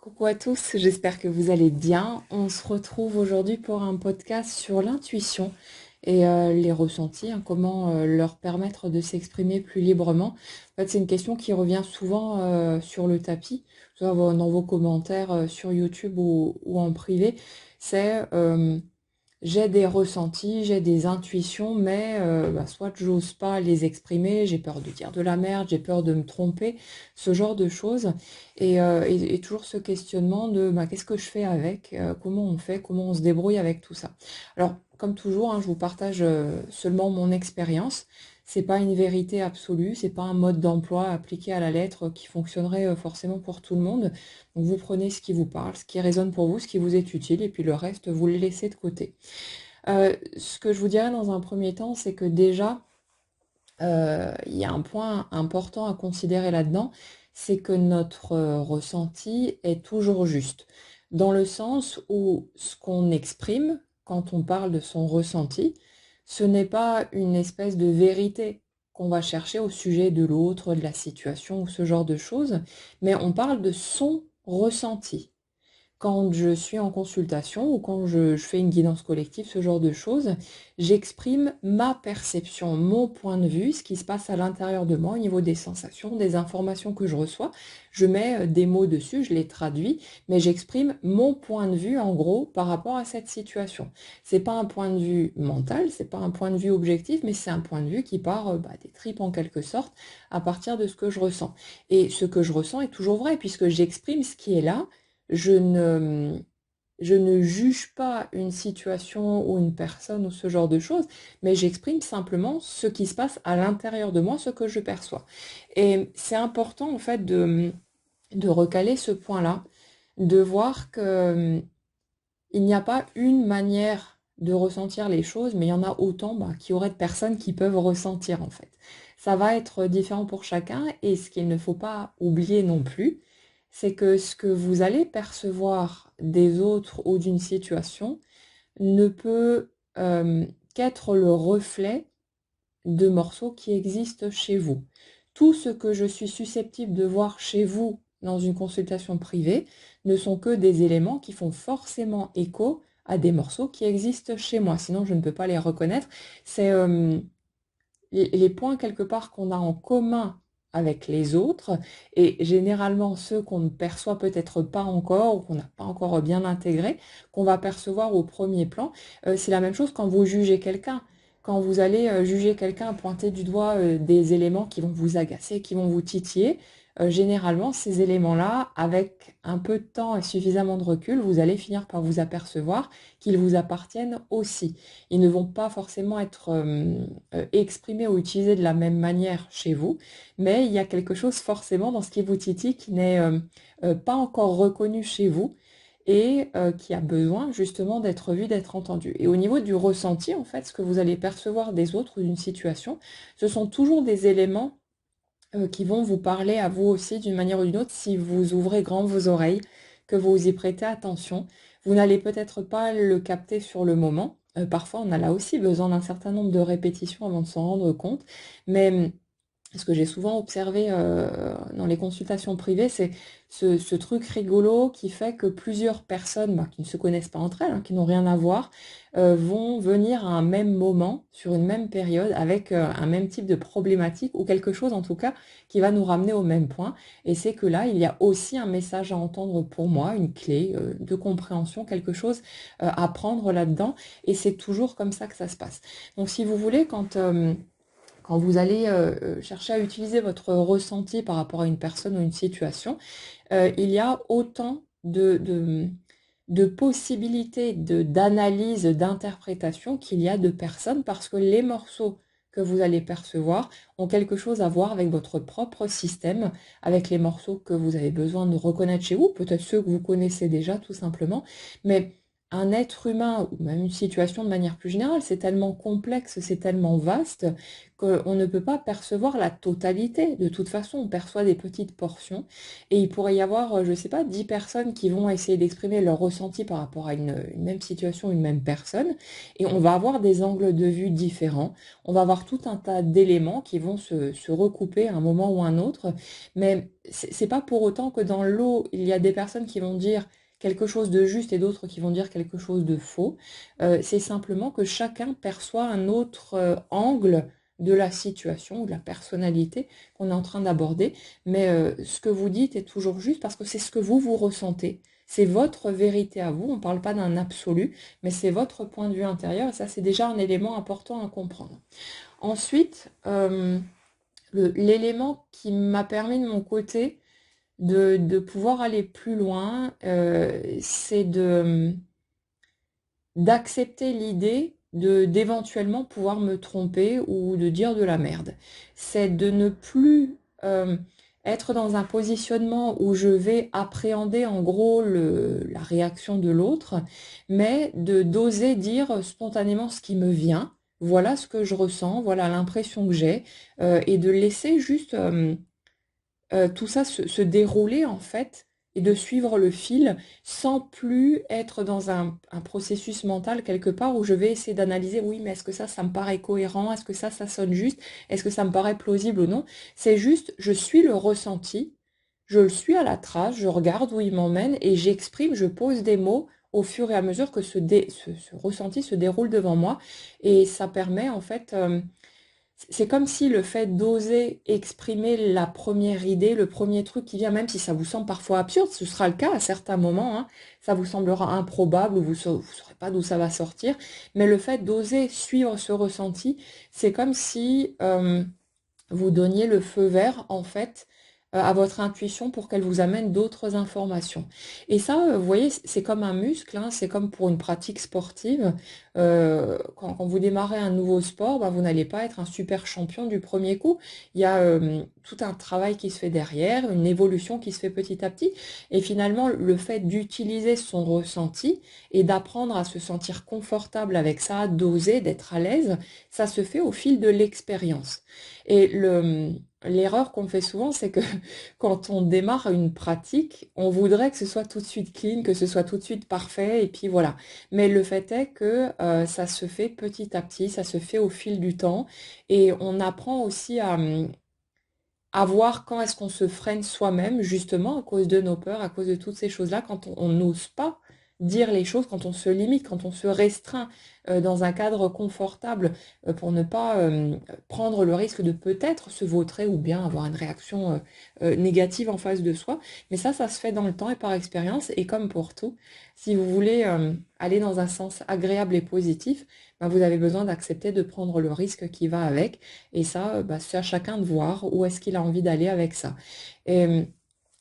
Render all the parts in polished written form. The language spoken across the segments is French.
Coucou à tous, j'espère que vous allez bien. On se retrouve aujourd'hui pour un podcast sur l'intuition et les ressentis, hein, comment leur permettre de s'exprimer plus librement. En fait, c'est une question qui revient souvent sur le tapis, soit dans vos commentaires sur YouTube ou en privé. C'est j'ai des ressentis, j'ai des intuitions, mais soit j'ose pas les exprimer, j'ai peur de dire de la merde, j'ai peur de me tromper, ce genre de choses. Et toujours ce questionnement de qu'est-ce que je fais avec, comment on fait, comment on se débrouille avec tout ça. Alors, comme toujours, hein, je vous partage seulement mon expérience. C'est pas une vérité absolue, c'est pas un mode d'emploi appliqué à la lettre qui fonctionnerait forcément pour tout le monde. Donc vous prenez ce qui vous parle, ce qui résonne pour vous, ce qui vous est utile, et puis le reste, vous le laissez de côté. Ce que je vous dirais dans un premier temps, c'est que déjà, il y a un point important à considérer là-dedans, c'est que notre ressenti est toujours juste. Dans le sens où ce qu'on exprime quand on parle de son ressenti, ce n'est pas une espèce de vérité qu'on va chercher au sujet de l'autre, de la situation ou ce genre de choses, mais on parle de son ressenti. Quand je suis en consultation ou quand je fais une guidance collective, ce genre de choses, j'exprime ma perception, mon point de vue, ce qui se passe à l'intérieur de moi au niveau des sensations, des informations que je reçois. Je mets des mots dessus, je les traduis, mais j'exprime mon point de vue en gros par rapport à cette situation. C'est pas un point de vue mental, c'est pas un point de vue objectif, mais c'est un point de vue qui part des tripes en quelque sorte à partir de ce que je ressens. Et ce que je ressens est toujours vrai puisque j'exprime ce qui est là. Je ne, je ne juge pas une situation ou une personne ou ce genre de choses, mais j'exprime simplement ce qui se passe à l'intérieur de moi, ce que je perçois. Et c'est important en fait de recaler ce point-là, de voir que il n'y a pas une manière de ressentir les choses, mais il y en a autant qu'il y aurait de personnes qui peuvent ressentir en fait. Ça va être différent pour chacun et ce qu'il ne faut pas oublier non plus, c'est que ce que vous allez percevoir des autres ou d'une situation ne peut qu'être le reflet de morceaux qui existent chez vous. Tout ce que je suis susceptible de voir chez vous dans une consultation privée ne sont que des éléments qui font forcément écho à des morceaux qui existent chez moi. Sinon, je ne peux pas les reconnaître. C'est les points quelque part qu'on a en commun avec les autres et généralement ceux qu'on ne perçoit peut-être pas encore ou qu'on n'a pas encore bien intégré, qu'on va percevoir au premier plan. C'est la même chose quand vous jugez quelqu'un. Quand vous allez juger quelqu'un, pointer du doigt des éléments qui vont vous agacer, qui vont vous titiller, généralement ces éléments-là, avec un peu de temps et suffisamment de recul, vous allez finir par vous apercevoir qu'ils vous appartiennent aussi. Ils ne vont pas forcément être exprimés ou utilisés de la même manière chez vous, mais il y a quelque chose forcément dans ce qui vous titille qui n'est pas encore reconnu chez vous et qui a besoin justement d'être vu, d'être entendu. Et au niveau du ressenti, en fait, ce que vous allez percevoir des autres ou d'une situation, ce sont toujours des éléments qui vont vous parler à vous aussi d'une manière ou d'une autre si vous ouvrez grand vos oreilles, que vous y prêtez attention. Vous n'allez peut-être pas le capter sur le moment. Parfois, on a là aussi besoin d'un certain nombre de répétitions avant de s'en rendre compte. Mais ce que j'ai souvent observé dans les consultations privées, c'est ce truc rigolo qui fait que plusieurs personnes qui ne se connaissent pas entre elles, hein, qui n'ont rien à voir, vont venir à un même moment, sur une même période, avec un même type de problématique, ou quelque chose en tout cas qui va nous ramener au même point. Et c'est que là, il y a aussi un message à entendre pour moi, une clé de compréhension, quelque chose à prendre là-dedans. Et c'est toujours comme ça que ça se passe. Donc si vous voulez, quand vous allez chercher à utiliser votre ressenti par rapport à une personne ou une situation, il y a autant de possibilités d'analyse, d'interprétation qu'il y a de personnes parce que les morceaux que vous allez percevoir ont quelque chose à voir avec votre propre système, avec les morceaux que vous avez besoin de reconnaître chez vous, peut-être ceux que vous connaissez déjà tout simplement, mais un être humain ou même une situation de manière plus générale, c'est tellement complexe, c'est tellement vaste qu'on ne peut pas percevoir la totalité. De toute façon, on perçoit des petites portions et il pourrait y avoir, je ne sais pas, 10 personnes qui vont essayer d'exprimer leur ressenti par rapport à une même situation, une même personne et on va avoir des angles de vue différents. On va avoir tout un tas d'éléments qui vont se recouper à un moment ou un autre, mais c'est pas pour autant que dans l'eau, il y a des personnes qui vont dire quelque chose de juste et d'autres qui vont dire quelque chose de faux. C'est simplement que chacun perçoit un autre angle de la situation ou de la personnalité qu'on est en train d'aborder. Mais ce que vous dites est toujours juste parce que c'est ce que vous ressentez. C'est votre vérité à vous. On ne parle pas d'un absolu, mais c'est votre point de vue intérieur. Et ça, c'est déjà un élément important à comprendre. Ensuite, l'élément qui m'a permis de mon côté de pouvoir aller plus loin, c'est d'accepter l'idée d'éventuellement pouvoir me tromper ou de dire de la merde. C'est de ne plus être dans un positionnement où je vais appréhender en gros la réaction de l'autre, mais d'oser dire spontanément ce qui me vient. Voilà ce que je ressens, voilà l'impression que j'ai, et de laisser juste tout ça se dérouler en fait et de suivre le fil sans plus être dans un processus mental quelque part où je vais essayer d'analyser, oui, mais est-ce que ça me paraît cohérent? Est-ce que ça sonne juste? Est-ce que ça me paraît plausible ou non? C'est juste, je suis le ressenti, je le suis à la trace, je regarde où il m'emmène et j'exprime, je pose des mots au fur et à mesure que ce ressenti se déroule devant moi. Et ça permet en fait, c'est comme si le fait d'oser exprimer la première idée, le premier truc qui vient, même si ça vous semble parfois absurde, ce sera le cas à certains moments, hein, ça vous semblera improbable ou vous ne saurez pas d'où ça va sortir, mais le fait d'oser suivre ce ressenti, c'est comme si vous donniez le feu vert, en fait, à votre intuition pour qu'elle vous amène d'autres informations. Et ça, vous voyez, c'est comme un muscle, hein, c'est comme pour une pratique sportive. Quand vous démarrez un nouveau sport, bah, vous n'allez pas être un super champion du premier coup. Il y a tout un travail qui se fait derrière, une évolution qui se fait petit à petit. Et finalement, le fait d'utiliser son ressenti et d'apprendre à se sentir confortable avec ça, d'oser, d'être à l'aise, ça se fait au fil de l'expérience. Et l'erreur qu'on fait souvent, c'est que quand on démarre une pratique, on voudrait que ce soit tout de suite clean, que ce soit tout de suite parfait, et puis voilà. Mais le fait est que ça se fait petit à petit, ça se fait au fil du temps, et on apprend aussi à voir quand est-ce qu'on se freine soi-même, justement, à cause de nos peurs, à cause de toutes ces choses-là, quand on n'ose pas dire les choses, quand on se limite, quand on se restreint dans un cadre confortable pour ne pas prendre le risque de peut-être se vautrer ou bien avoir une réaction négative en face de soi. Mais ça se fait dans le temps et par expérience. Et comme pour tout, si vous voulez aller dans un sens agréable et positif, ben, vous avez besoin d'accepter de prendre le risque qui va avec. Et ça, bah, c'est à chacun de voir où est-ce qu'il a envie d'aller avec ça. Et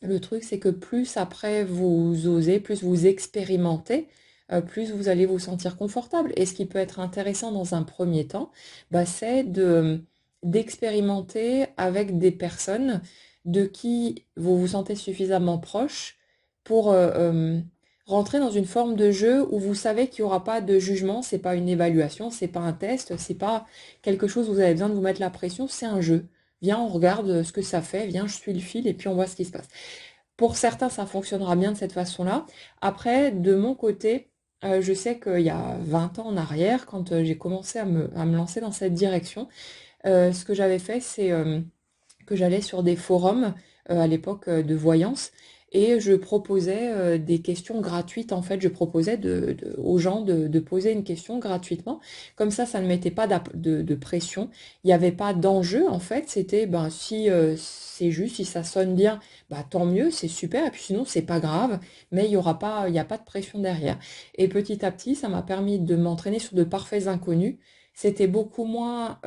le truc, c'est que plus après vous osez, plus vous expérimentez, plus vous allez vous sentir confortable. Et ce qui peut être intéressant dans un premier temps, bah, c'est d'expérimenter avec des personnes de qui vous vous sentez suffisamment proche pour rentrer dans une forme de jeu où vous savez qu'il n'y aura pas de jugement, c'est pas une évaluation, c'est pas un test, c'est pas quelque chose où vous avez besoin de vous mettre la pression, c'est un jeu. Viens, on regarde ce que ça fait, viens, je suis le fil et puis on voit ce qui se passe. Pour certains, ça fonctionnera bien de cette façon-là. Après, de mon côté, je sais qu'il y a 20 ans en arrière, quand j'ai commencé à me lancer dans cette direction, ce que j'avais fait, c'est que j'allais sur des forums à l'époque de voyance et je proposais des questions gratuites. En fait, je proposais aux gens de poser une question gratuitement. Comme ça ne mettait pas de pression. Il n'y avait pas d'enjeu, en fait. C'était, ben, si c'est juste, si ça sonne bien, bah, tant mieux, c'est super. Et puis sinon, c'est pas grave, mais il n'y a pas de pression derrière. Et petit à petit, ça m'a permis de m'entraîner sur de parfaits inconnus. C'était beaucoup moins...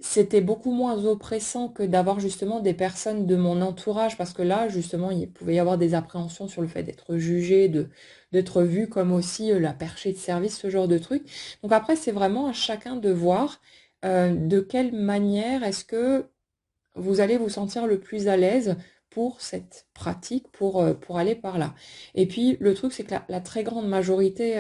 c'était beaucoup moins oppressant que d'avoir justement des personnes de mon entourage, parce que là, justement, il pouvait y avoir des appréhensions sur le fait d'être jugé, d'être vu comme aussi la perchée de service, ce genre de truc. Donc après, c'est vraiment à chacun de voir de quelle manière est-ce que vous allez vous sentir le plus à l'aise pour cette pratique, pour aller par là. Et puis le truc, c'est que la très grande majorité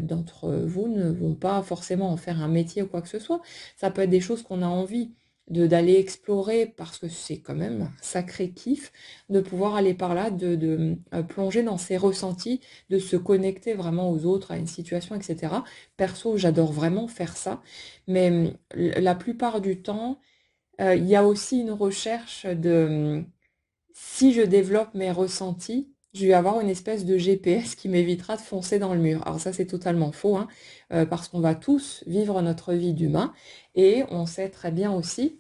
d'entre vous ne vont pas forcément en faire un métier ou quoi que ce soit. Ça peut être des choses qu'on a envie d'aller explorer parce que c'est quand même un sacré kiff de pouvoir aller par là, de plonger dans ses ressentis, de se connecter vraiment aux autres, à une situation, etc. Perso, j'adore vraiment faire ça, mais la plupart du temps, il y a aussi une recherche de si je développe mes ressentis, je vais avoir une espèce de GPS qui m'évitera de foncer dans le mur. Alors ça, c'est totalement faux, hein, parce qu'on va tous vivre notre vie d'humain et on sait très bien aussi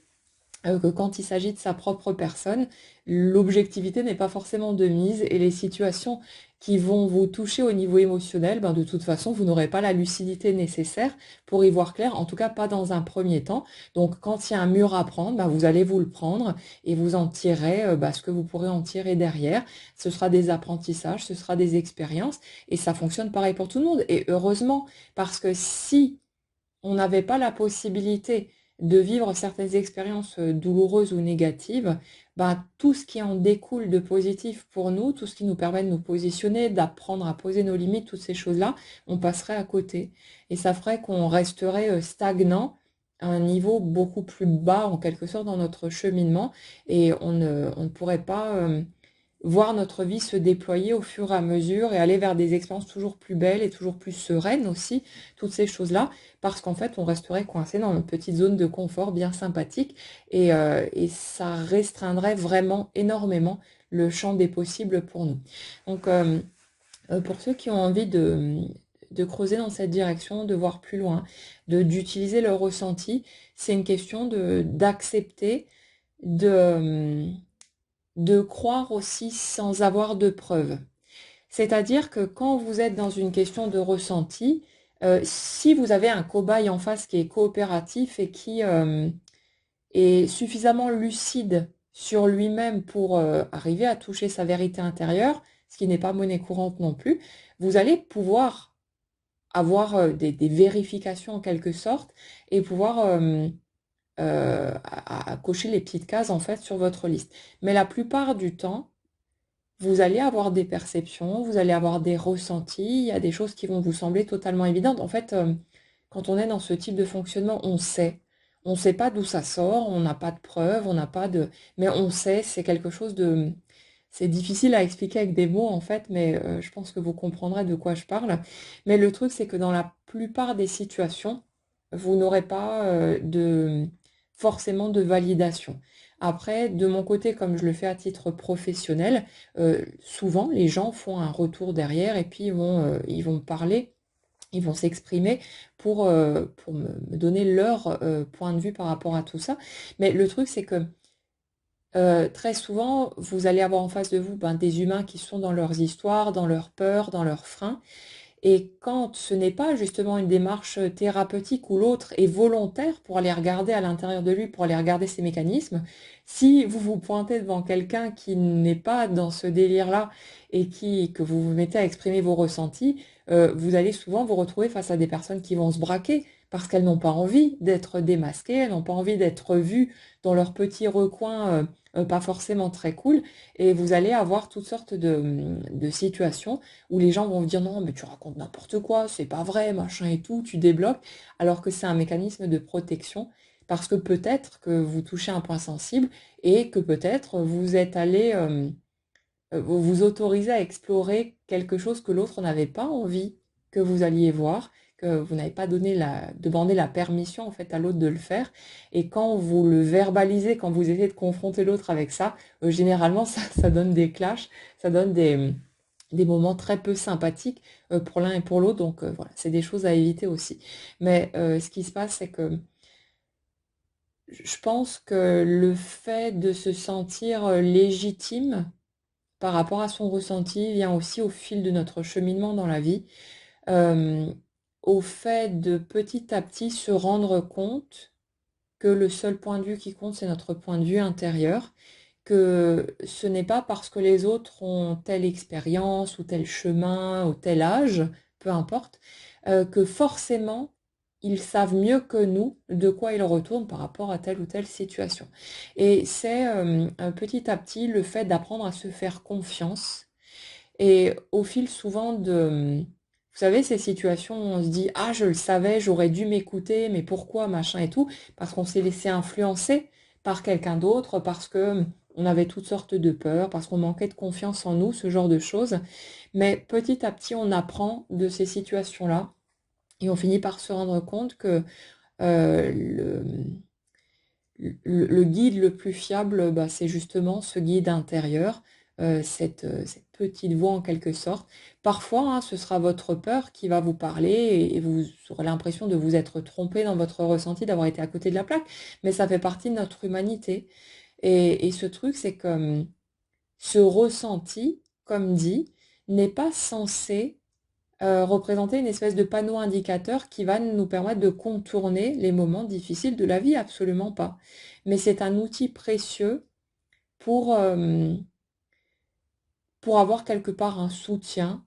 que quand il s'agit de sa propre personne, l'objectivité n'est pas forcément de mise et les situations qui vont vous toucher au niveau émotionnel, ben de toute façon, vous n'aurez pas la lucidité nécessaire pour y voir clair, en tout cas pas dans un premier temps. Donc quand il y a un mur à prendre, ben, vous allez vous le prendre et vous en tirerez ce que vous pourrez en tirer derrière. Ce sera des apprentissages, ce sera des expériences et ça fonctionne pareil pour tout le monde. Et heureusement, parce que si on n'avait pas la possibilité de vivre certaines expériences douloureuses ou négatives, ben, tout ce qui en découle de positif pour nous, tout ce qui nous permet de nous positionner, d'apprendre à poser nos limites, toutes ces choses-là, on passerait à côté. Et ça ferait qu'on resterait stagnant à un niveau beaucoup plus bas, en quelque sorte, dans notre cheminement, et on ne pourrait pas voir notre vie se déployer au fur et à mesure et aller vers des expériences toujours plus belles et toujours plus sereines aussi, toutes ces choses-là, parce qu'en fait, on resterait coincé dans notre petite zone de confort bien sympathique et ça restreindrait vraiment énormément le champ des possibles pour nous. Donc, pour ceux qui ont envie de creuser dans cette direction, de voir plus loin, d'utiliser leur ressenti, c'est une question d'accepter de croire aussi sans avoir de preuves. C'est-à-dire que quand vous êtes dans une question de ressenti, si vous avez un cobaye en face qui est coopératif et qui est suffisamment lucide sur lui-même pour arriver à toucher sa vérité intérieure, ce qui n'est pas monnaie courante non plus, vous allez pouvoir avoir des vérifications en quelque sorte et pouvoir à cocher les petites cases en fait sur votre liste. Mais la plupart du temps, vous allez avoir des perceptions, vous allez avoir des ressentis, il y a des choses qui vont vous sembler totalement évidentes. En fait, quand on est dans ce type de fonctionnement, on sait. On ne sait pas d'où ça sort, on n'a pas de preuves, on n'a pas de... Mais on sait, c'est quelque chose de... C'est difficile à expliquer avec des mots en fait, mais je pense que vous comprendrez de quoi je parle. Mais le truc, c'est que dans la plupart des situations, vous n'aurez pas forcément de validation. Après, de mon côté, comme je le fais à titre professionnel, souvent les gens font un retour derrière et puis ils vont parler, ils vont s'exprimer pour me donner leur point de vue par rapport à tout ça. Mais le truc, c'est que très souvent, vous allez avoir en face de vous des humains qui sont dans leurs histoires, dans leurs peurs, dans leurs freins. Et quand ce n'est pas justement une démarche thérapeutique où l'autre est volontaire pour aller regarder à l'intérieur de lui, pour aller regarder ses mécanismes, si vous vous pointez devant quelqu'un qui n'est pas dans ce délire-là et que vous vous mettez à exprimer vos ressentis, vous allez souvent vous retrouver face à des personnes qui vont se braquer parce qu'elles n'ont pas envie d'être démasquées, elles n'ont pas envie d'être vues dans leur petit recoin pas forcément très cool, et vous allez avoir toutes sortes de situations où les gens vont vous dire non, mais tu racontes n'importe quoi, c'est pas vrai, machin et tout, tu débloques, alors que c'est un mécanisme de protection, parce que peut-être que vous touchez un point sensible et que peut-être vous êtes allé vous vous autorisez à explorer quelque chose que l'autre n'avait pas envie que vous alliez voir, que vous n'avez pas demandé la permission en fait à l'autre de le faire. Et quand vous le verbalisez, quand vous essayez de confronter l'autre avec ça, généralement ça donne des clashs, ça donne des moments très peu sympathiques pour l'un et pour l'autre. Donc voilà, c'est des choses à éviter aussi. Mais ce qui se passe, c'est que je pense que le fait de se sentir légitime par rapport à son ressenti vient aussi au fil de notre cheminement dans la vie, euh, au fait de petit à petit se rendre compte que le seul point de vue qui compte, c'est notre point de vue intérieur, que ce n'est pas parce que les autres ont telle expérience ou tel chemin ou tel âge, peu importe, que forcément ils savent mieux que nous de quoi ils retournent par rapport à telle ou telle situation. Et c'est petit à petit le fait d'apprendre à se faire confiance. Et au fil souvent vous savez, ces situations où on se dit, ah, je le savais, j'aurais dû m'écouter, mais pourquoi, machin et tout, parce qu'on s'est laissé influencer par quelqu'un d'autre, parce que on avait toutes sortes de peurs, parce qu'on manquait de confiance en nous, ce genre de choses. Mais petit à petit, on apprend de ces situations-là et on finit par se rendre compte que euh, le, le guide le plus fiable, bah, c'est justement ce guide intérieur, cette petite voix en quelque sorte. Parfois, hein, ce sera votre peur qui va vous parler et vous aurez l'impression de vous être trompé dans votre ressenti, d'avoir été à côté de la plaque, mais ça fait partie de notre humanité. Et ce truc, c'est que ce ressenti, comme dit, n'est pas censé représenter une espèce de panneau indicateur qui va nous permettre de contourner les moments difficiles de la vie, absolument pas. Mais c'est un outil précieux pour, euh, pour avoir quelque part un soutien,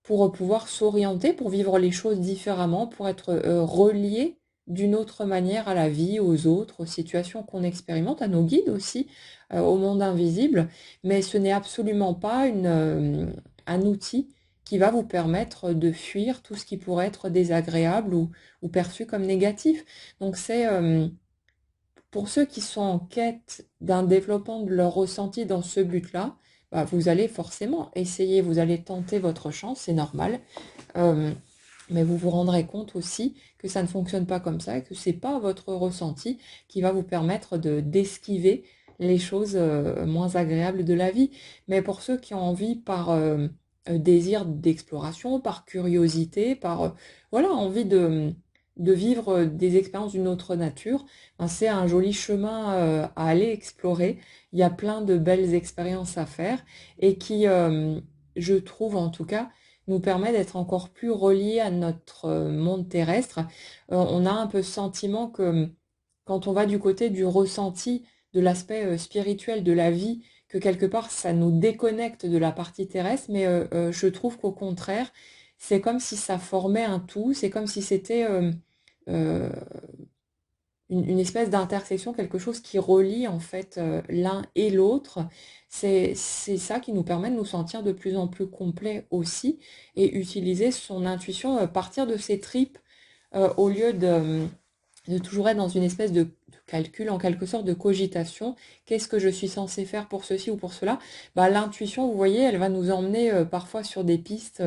pour pouvoir s'orienter, pour vivre les choses différemment, pour être relié d'une autre manière à la vie, aux autres, aux situations qu'on expérimente, à nos guides aussi, au monde invisible. Mais ce n'est absolument pas un outil qui va vous permettre de fuir tout ce qui pourrait être désagréable ou perçu comme négatif. Donc c'est pour ceux qui sont en quête d'un développement de leur ressenti dans ce but-là, bah, vous allez forcément essayer, vous allez tenter votre chance, c'est normal. Euh, mais vous vous rendrez compte aussi que ça ne fonctionne pas comme ça, et que c'est pas votre ressenti qui va vous permettre d'esquiver les choses moins agréables de la vie. Mais pour ceux qui ont envie par désir d'exploration, par curiosité, par voilà, envie de vivre des expériences d'une autre nature, ben, c'est un joli chemin à aller explorer. Il y a plein de belles expériences à faire et qui, je trouve en tout cas, nous permet d'être encore plus reliés à notre monde terrestre. On a un peu ce sentiment que quand on va du côté du ressenti, de l'aspect spirituel de la vie, que quelque part ça nous déconnecte de la partie terrestre, mais je trouve qu'au contraire, c'est comme si ça formait un tout, c'est comme si c'était euh, une espèce d'intersection, quelque chose qui relie en fait l'un et l'autre. C'est ça qui nous permet de nous sentir de plus en plus complets aussi et utiliser son intuition, partir de ses tripes au lieu de toujours être dans une espèce de calcul, en quelque sorte de cogitation. Qu'est-ce que je suis censé faire pour ceci ou pour cela? Bah, l'intuition, vous voyez, elle va nous emmener parfois sur des pistes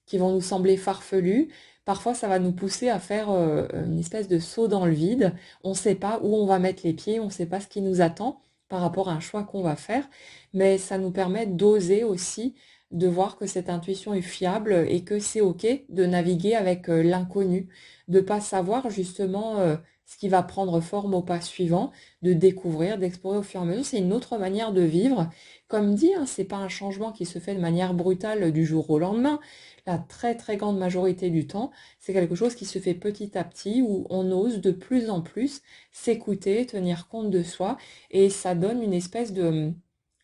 qui vont nous sembler farfelues. Parfois, ça va nous pousser à faire une espèce de saut dans le vide. On ne sait pas où on va mettre les pieds, on ne sait pas ce qui nous attend par rapport à un choix qu'on va faire, mais ça nous permet d'oser aussi, de voir que cette intuition est fiable et que c'est OK de naviguer avec l'inconnu, de pas savoir justement ce qui va prendre forme au pas suivant, de découvrir, d'explorer au fur et à mesure. C'est une autre manière de vivre. Comme dit, hein, c'est pas un changement qui se fait de manière brutale du jour au lendemain. La très très grande majorité du temps, c'est quelque chose qui se fait petit à petit, où on ose de plus en plus s'écouter, tenir compte de soi, et ça donne une espèce de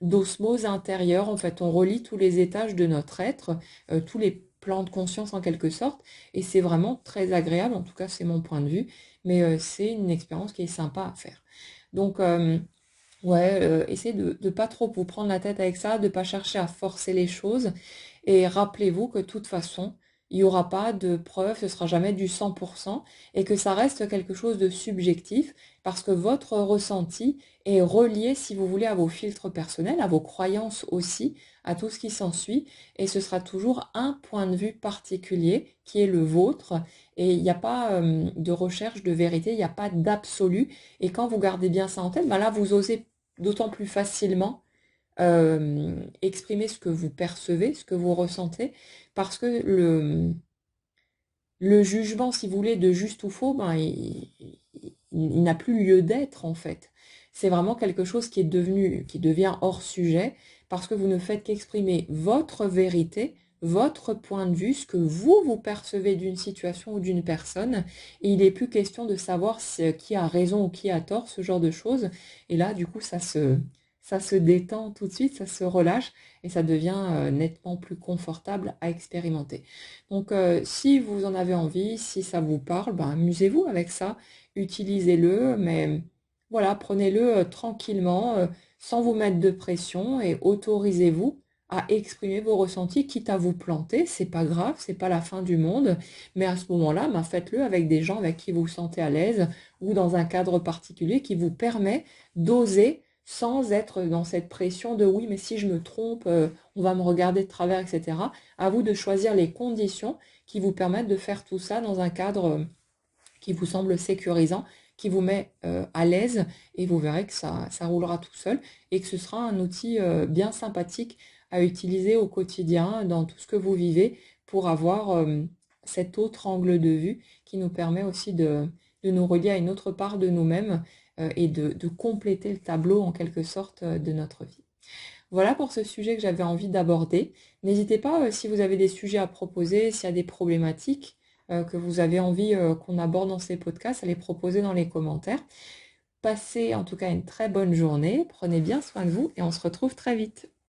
d'osmose intérieure. En fait, on relie tous les étages de notre être, tous les plans de conscience en quelque sorte, et c'est vraiment très agréable, en tout cas c'est mon point de vue, mais c'est une expérience qui est sympa à faire. Donc, ouais, essayez de ne pas trop vous prendre la tête avec ça, de ne pas chercher à forcer les choses. Et rappelez-vous que de toute façon, il n'y aura pas de preuve, ce sera jamais du 100%, et que ça reste quelque chose de subjectif, parce que votre ressenti est relié, si vous voulez, à vos filtres personnels, à vos croyances aussi, à tout ce qui s'ensuit, et ce sera toujours un point de vue particulier qui est le vôtre, et il n'y a pas de recherche de vérité, il n'y a pas d'absolu, et quand vous gardez bien ça en tête, ben là, vous osez d'autant plus facilement exprimer ce que vous percevez, ce que vous ressentez, parce que le jugement, si vous voulez, de juste ou faux, ben, il n'a plus lieu d'être en fait. C'est vraiment quelque chose qui est devenu, qui devient hors sujet, parce que vous ne faites qu'exprimer votre vérité, votre point de vue, ce que vous percevez d'une situation ou d'une personne, et il n'est plus question de savoir qui a raison ou qui a tort, ce genre de choses. Et là, du coup, ça se détend tout de suite, ça se relâche et ça devient nettement plus confortable à expérimenter. Donc si vous en avez envie, si ça vous parle, ben, amusez-vous avec ça, utilisez-le, mais voilà, prenez-le tranquillement, sans vous mettre de pression et autorisez-vous à exprimer vos ressentis, quitte à vous planter, c'est pas grave, c'est pas la fin du monde, mais à ce moment-là, ben, faites-le avec des gens avec qui vous vous sentez à l'aise ou dans un cadre particulier qui vous permet d'oser sans être dans cette pression de oui, mais si je me trompe, on va me regarder de travers, etc. À vous de choisir les conditions qui vous permettent de faire tout ça dans un cadre qui vous semble sécurisant, qui vous met à l'aise et vous verrez que ça roulera tout seul et que ce sera un outil bien sympathique à utiliser au quotidien dans tout ce que vous vivez pour avoir cet autre angle de vue qui nous permet aussi de nous relier à une autre part de nous-mêmes et de compléter le tableau en quelque sorte de notre vie. Voilà pour ce sujet que j'avais envie d'aborder. N'hésitez pas, si vous avez des sujets à proposer, s'il y a des problématiques que vous avez envie qu'on aborde dans ces podcasts, à les proposer dans les commentaires. Passez en tout cas une très bonne journée, prenez bien soin de vous et on se retrouve très vite.